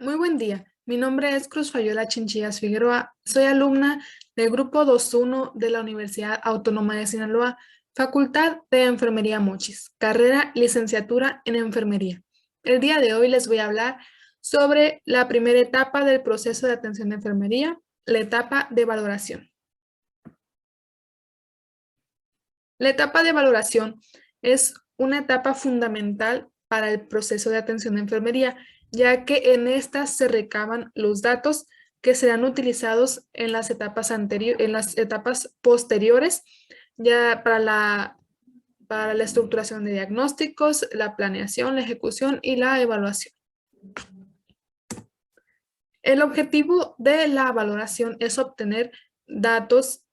Muy buen día. Mi nombre es Cruz Fayola Chinchillas Figueroa. Soy alumna del Grupo 2.1 de la Universidad Autónoma de Sinaloa, Facultad de Enfermería Mochis, carrera licenciatura en Enfermería. El día de hoy les voy a hablar sobre la primera etapa del proceso de atención de enfermería, la etapa de valoración. La etapa de valoración es una etapa fundamental para el proceso de atención de enfermería, ya que en esta se recaban los datos que serán utilizados en las etapas posteriores, ya para la estructuración de diagnósticos, la planeación, la ejecución y la evaluación. El objetivo de la valoración es obtener datos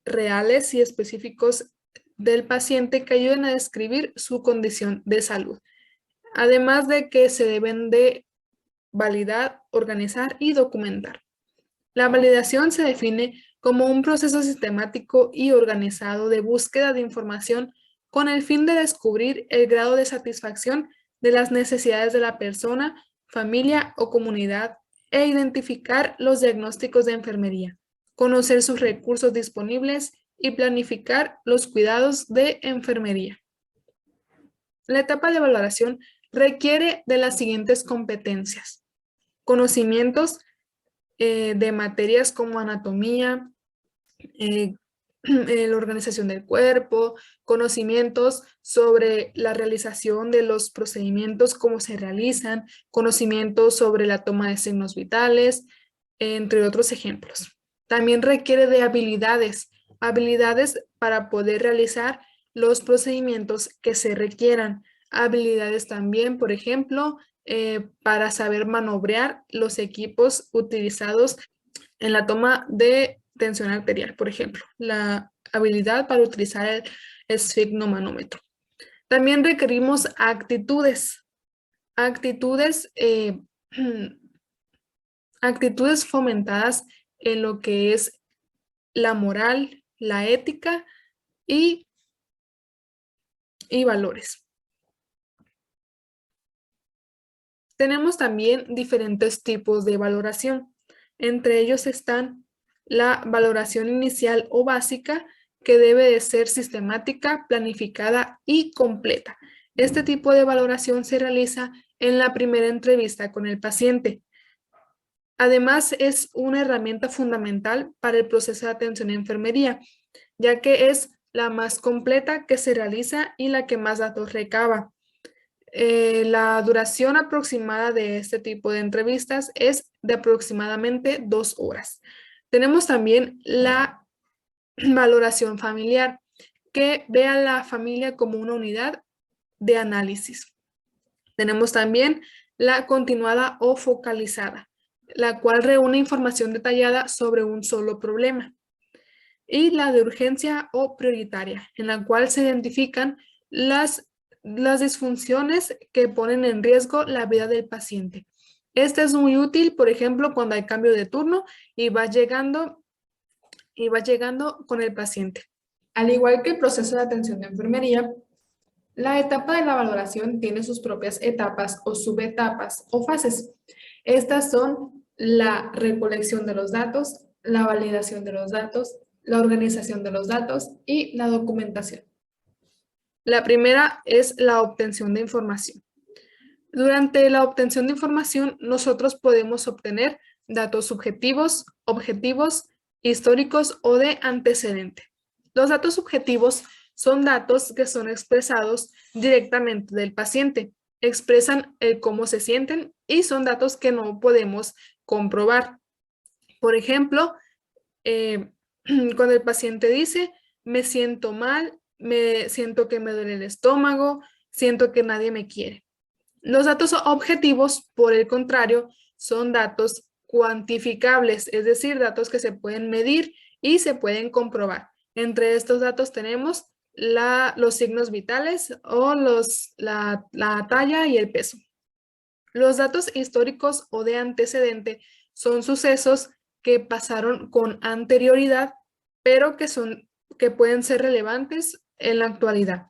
reales y específicos del paciente que ayuden a describir su condición de salud. Además de que se deben de validar, organizar y documentar. La validación se define como un proceso sistemático y organizado de búsqueda de información con el fin de descubrir el grado de satisfacción de las necesidades de la persona, familia o comunidad e identificar los diagnósticos de enfermería, conocer sus recursos disponibles y planificar los cuidados de enfermería. La etapa de valoración requiere de las siguientes competencias: conocimientos de materias como anatomía, la organización del cuerpo, conocimientos sobre la realización de los procedimientos, cómo se realizan, conocimientos sobre la toma de signos vitales, entre otros ejemplos. También requiere de habilidades para poder realizar los procedimientos que se requieran. Habilidades también, por ejemplo, para saber manobrear los equipos utilizados en la toma de tensión arterial, por ejemplo, la habilidad para utilizar el esfigmomanómetro. También requerimos actitudes, actitudes fomentadas en lo que es la moral, la ética y valores. Tenemos también diferentes tipos de valoración. Entre ellos están la valoración inicial o básica, que debe de ser sistemática, planificada y completa. Este tipo de valoración se realiza en la primera entrevista con el paciente. Además, es una herramienta fundamental para el proceso de atención en enfermería, ya que es la más completa que se realiza y la que más datos recaba. La duración aproximada de este tipo de entrevistas es de aproximadamente 2 horas. Tenemos también la valoración familiar, que ve a la familia como una unidad de análisis. Tenemos también la continuada o focalizada, la cual reúne información detallada sobre un solo problema. Y la de urgencia o prioritaria, en la cual se identifican las disfunciones que ponen en riesgo la vida del paciente. Este es muy útil, por ejemplo, cuando hay cambio de turno y va llegando con el paciente. Al igual que el proceso de atención de enfermería, la etapa de la valoración tiene sus propias etapas o subetapas o fases. Estas son la recolección de los datos, la validación de los datos, la organización de los datos y la documentación. La primera es la obtención de información. Durante la obtención de información, nosotros podemos obtener datos subjetivos, objetivos, históricos o de antecedente. Los datos subjetivos son datos que son expresados directamente del paciente, expresan el cómo se sienten y son datos que no podemos comprobar. Por ejemplo, cuando el paciente dice, me siento mal, me siento que me duele el estómago, siento que nadie me quiere. Los datos objetivos, por el contrario, son datos cuantificables, es decir, datos que se pueden medir y se pueden comprobar. Entre estos datos tenemos los signos vitales o la talla y el peso. Los datos históricos o de antecedente son sucesos que pasaron con anterioridad, pero que pueden ser relevantes en la actualidad.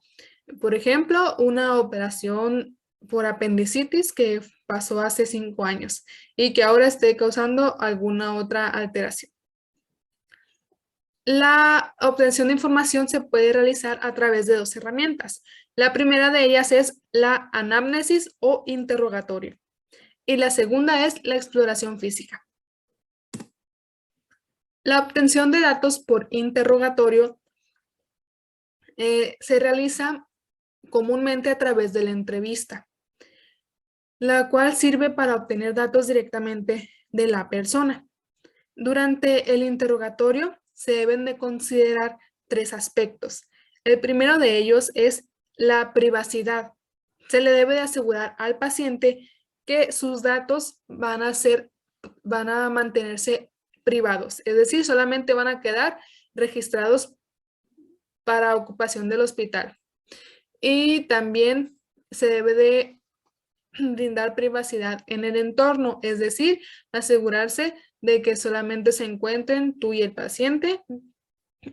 Por ejemplo, una operación por apendicitis que pasó hace 5 años y que ahora esté causando alguna otra alteración. La obtención de información se puede realizar a través de 2 herramientas. La primera de ellas es la anamnesis o interrogatorio y la segunda es la exploración física. La obtención de datos por interrogatorio se realiza comúnmente a través de la entrevista, la cual sirve para obtener datos directamente de la persona. Durante el interrogatorio se deben de considerar 3 aspectos. El primero de ellos es la privacidad. Se le debe de asegurar al paciente que sus datos van a mantenerse privados, es decir, solamente van a quedar registrados para ocupación del hospital. Y también se debe de brindar privacidad en el entorno, es decir, asegurarse de que solamente se encuentren tú y el paciente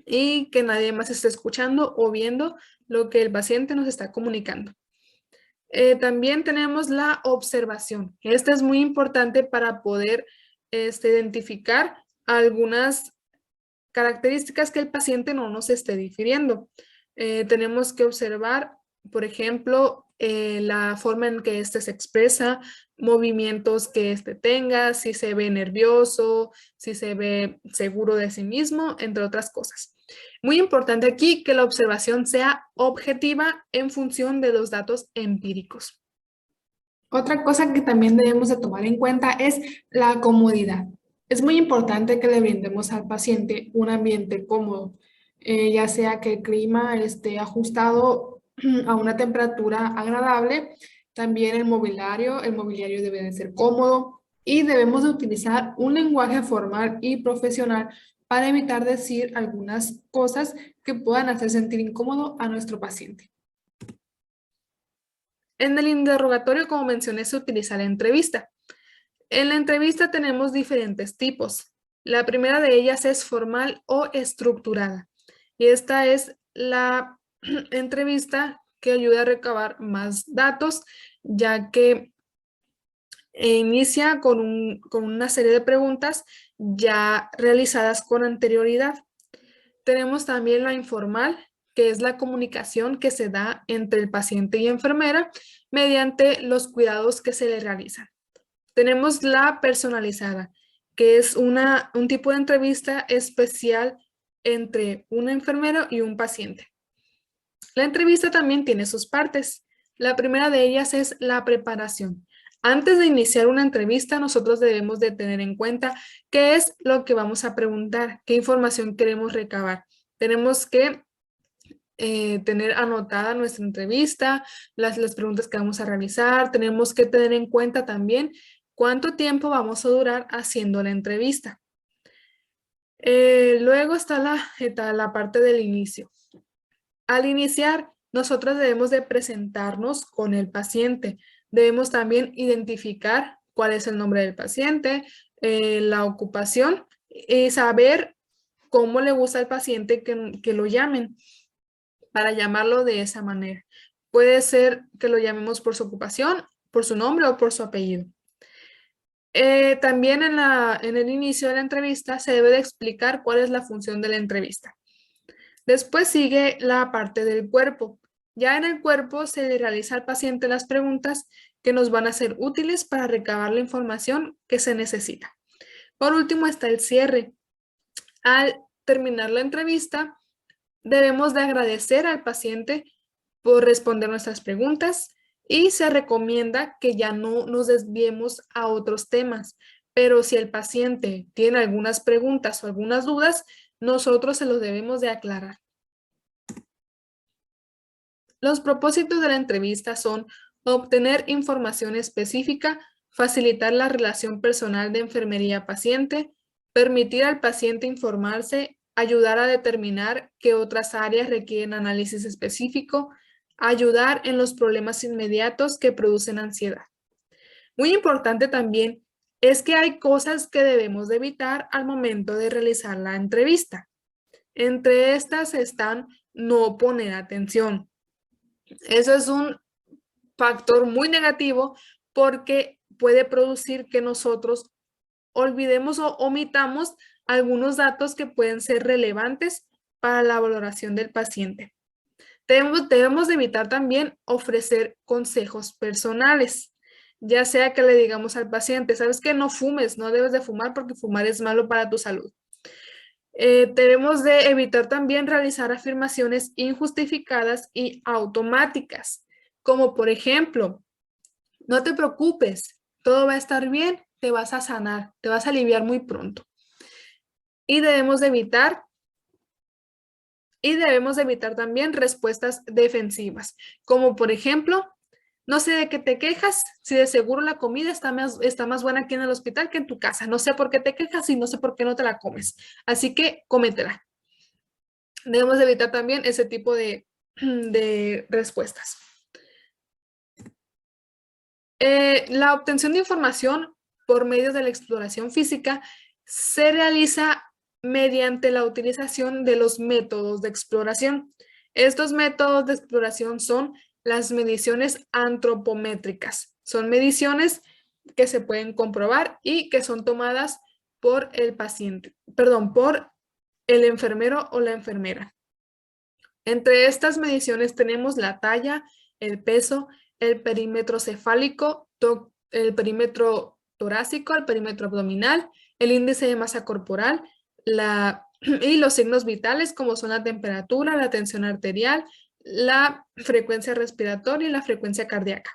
y que nadie más esté escuchando o viendo lo que el paciente nos está comunicando. También tenemos la observación. Esta es muy importante para poder identificar algunas características que el paciente no nos esté difiriendo. Tenemos que observar, por ejemplo, la forma en que éste se expresa, movimientos que éste tenga, si se ve nervioso, si se ve seguro de sí mismo, entre otras cosas. Muy importante aquí que la observación sea objetiva en función de los datos empíricos. Otra cosa que también debemos de tomar en cuenta es la comodidad. Es muy importante que le brindemos al paciente un ambiente cómodo, ya sea que el clima esté ajustado a una temperatura agradable. También el mobiliario debe de ser cómodo y debemos de utilizar un lenguaje formal y profesional para evitar decir algunas cosas que puedan hacer sentir incómodo a nuestro paciente. En el interrogatorio, como mencioné, se utiliza la entrevista. En la entrevista tenemos diferentes tipos. La primera de ellas es formal o estructurada. Y esta es la entrevista que ayuda a recabar más datos, ya que inicia con una serie de preguntas ya realizadas con anterioridad. Tenemos también la informal, que es la comunicación que se da entre el paciente y enfermera mediante los cuidados que se le realizan. Tenemos la personalizada, que es un tipo de entrevista especial entre un enfermero y un paciente. La entrevista también tiene sus partes. La primera de ellas es la preparación. Antes de iniciar una entrevista, nosotros debemos de tener en cuenta qué es lo que vamos a preguntar, qué información queremos recabar. Tenemos que tener anotada nuestra entrevista, las preguntas que vamos a realizar. Tenemos que tener en cuenta también cuánto tiempo vamos a durar haciendo la entrevista. Luego está la parte del inicio. Al iniciar, nosotros debemos de presentarnos con el paciente. Debemos también identificar cuál es el nombre del paciente, la ocupación y saber cómo le gusta al paciente que lo llamen, para llamarlo de esa manera. Puede ser que lo llamemos por su ocupación, por su nombre o por su apellido. También en el inicio de la entrevista se debe de explicar cuál es la función de la entrevista. Después sigue la parte del cuerpo. Ya en el cuerpo se le realiza al paciente las preguntas que nos van a ser útiles para recabar la información que se necesita. Por último está el cierre. Al terminar la entrevista, debemos de agradecer al paciente por responder nuestras preguntas y se recomienda que ya no nos desviemos a otros temas, pero si el paciente tiene algunas preguntas o algunas dudas, nosotros se los debemos de aclarar. Los propósitos de la entrevista son obtener información específica, facilitar la relación personal de enfermería-paciente, permitir al paciente informarse, ayudar a determinar qué otras áreas requieren análisis específico, ayudar en los problemas inmediatos que producen ansiedad. Muy importante también es que hay cosas que debemos de evitar al momento de realizar la entrevista. Entre estas están no poner atención. Eso es un factor muy negativo porque puede producir que nosotros olvidemos o omitamos algunos datos que pueden ser relevantes para la valoración del paciente. Debemos de evitar también ofrecer consejos personales, ya sea que le digamos al paciente, sabes que no fumes, no debes de fumar porque fumar es malo para tu salud. Debemos de evitar también realizar afirmaciones injustificadas y automáticas, como por ejemplo, no te preocupes, todo va a estar bien, te vas a sanar, te vas a aliviar muy pronto. Y debemos de evitar también respuestas defensivas, como por ejemplo, no sé de qué te quejas, si de seguro la comida está más buena aquí en el hospital que en tu casa. No sé por qué te quejas y no sé por qué no te la comes. Así que cómetela. Debemos evitar también ese tipo de respuestas. La obtención de información por medio de la exploración física se realiza mediante la utilización de los métodos de exploración. Estos métodos de exploración son las mediciones antropométricas. Son mediciones que se pueden comprobar y que son tomadas por el paciente, perdón, por el enfermero o la enfermera. Entre estas mediciones tenemos la talla, el peso, el perímetro cefálico, el perímetro torácico, el perímetro abdominal, el índice de masa corporal y los signos vitales como son la temperatura, la tensión arterial, la frecuencia respiratoria y la frecuencia cardíaca.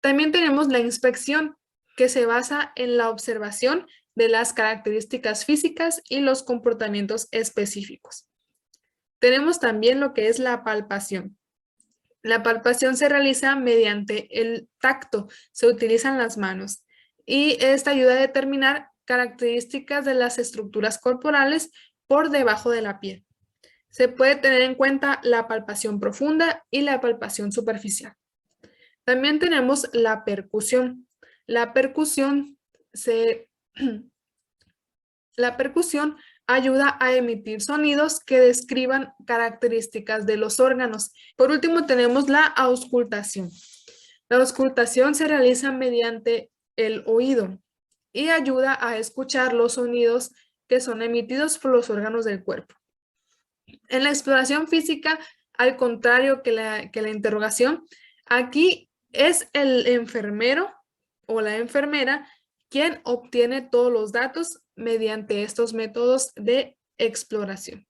También tenemos la inspección, que se basa en la observación de las características físicas y los comportamientos específicos. Tenemos también lo que es la palpación. La palpación se realiza mediante el tacto, se utilizan las manos y esta ayuda a determinar características de las estructuras corporales por debajo de la piel. Se puede tener en cuenta la palpación profunda y la palpación superficial. También tenemos la percusión. La percusión ayuda a emitir sonidos que describan características de los órganos. Por último, tenemos la auscultación. La auscultación se realiza mediante el oído y ayuda a escuchar los sonidos que son emitidos por los órganos del cuerpo. En la exploración física, al contrario que la interrogación, aquí es el enfermero o la enfermera quien obtiene todos los datos mediante estos métodos de exploración.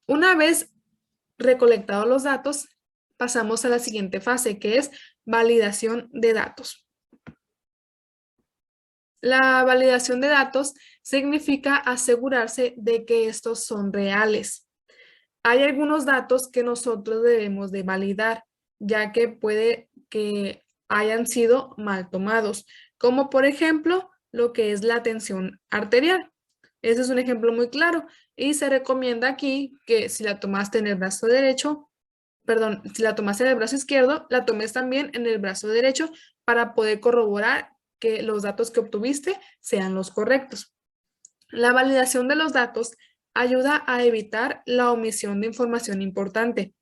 Una vez recolectados los datos, pasamos a la siguiente fase, que es validación de datos. La validación de datos significa asegurarse de que estos son reales. Hay algunos datos que nosotros debemos de validar, ya que puede que hayan sido mal tomados, como por ejemplo lo que es la tensión arterial. Ese es un ejemplo muy claro y se recomienda aquí que si la tomaste en el brazo derecho, perdón, si la tomaste en el brazo izquierdo, la tomes también en el brazo derecho para poder corroborar que los datos que obtuviste sean los correctos. La validación de los datos ayuda a evitar la omisión de información importante,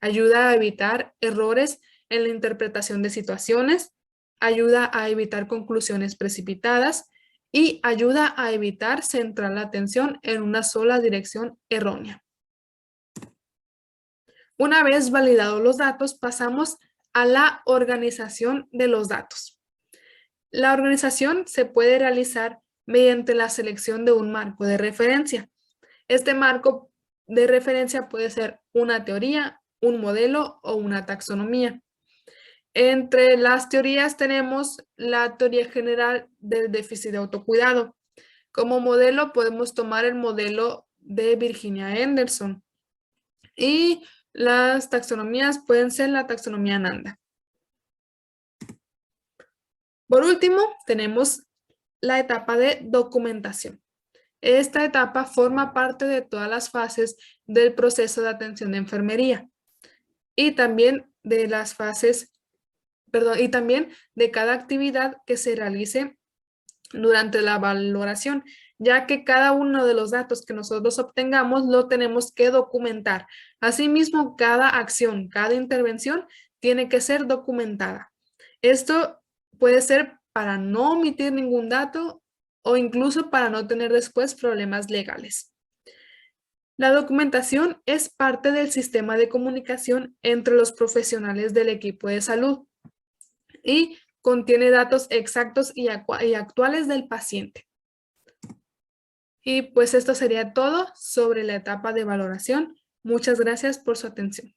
ayuda a evitar errores en la interpretación de situaciones, ayuda a evitar conclusiones precipitadas y ayuda a evitar centrar la atención en una sola dirección errónea. Una vez validados los datos, pasamos a la organización de los datos. La organización se puede realizar mediante la selección de un marco de referencia. Este marco de referencia puede ser una teoría, un modelo o una taxonomía. Entre las teorías tenemos la teoría general del déficit de autocuidado. Como modelo podemos tomar el modelo de Virginia Anderson. Y las taxonomías pueden ser la taxonomía Nanda. Por último, tenemos la etapa de documentación. Esta etapa forma parte de todas las fases del proceso de atención de enfermería y también de las fases, y también de cada actividad que se realice durante la valoración, ya que cada uno de los datos que nosotros obtengamos lo tenemos que documentar. Asimismo, cada acción, cada intervención tiene que ser documentada. Esto puede ser para no omitir ningún dato o incluso para no tener después problemas legales. La documentación es parte del sistema de comunicación entre los profesionales del equipo de salud y contiene datos exactos y actuales del paciente. Y pues esto sería todo sobre la etapa de valoración. Muchas gracias por su atención.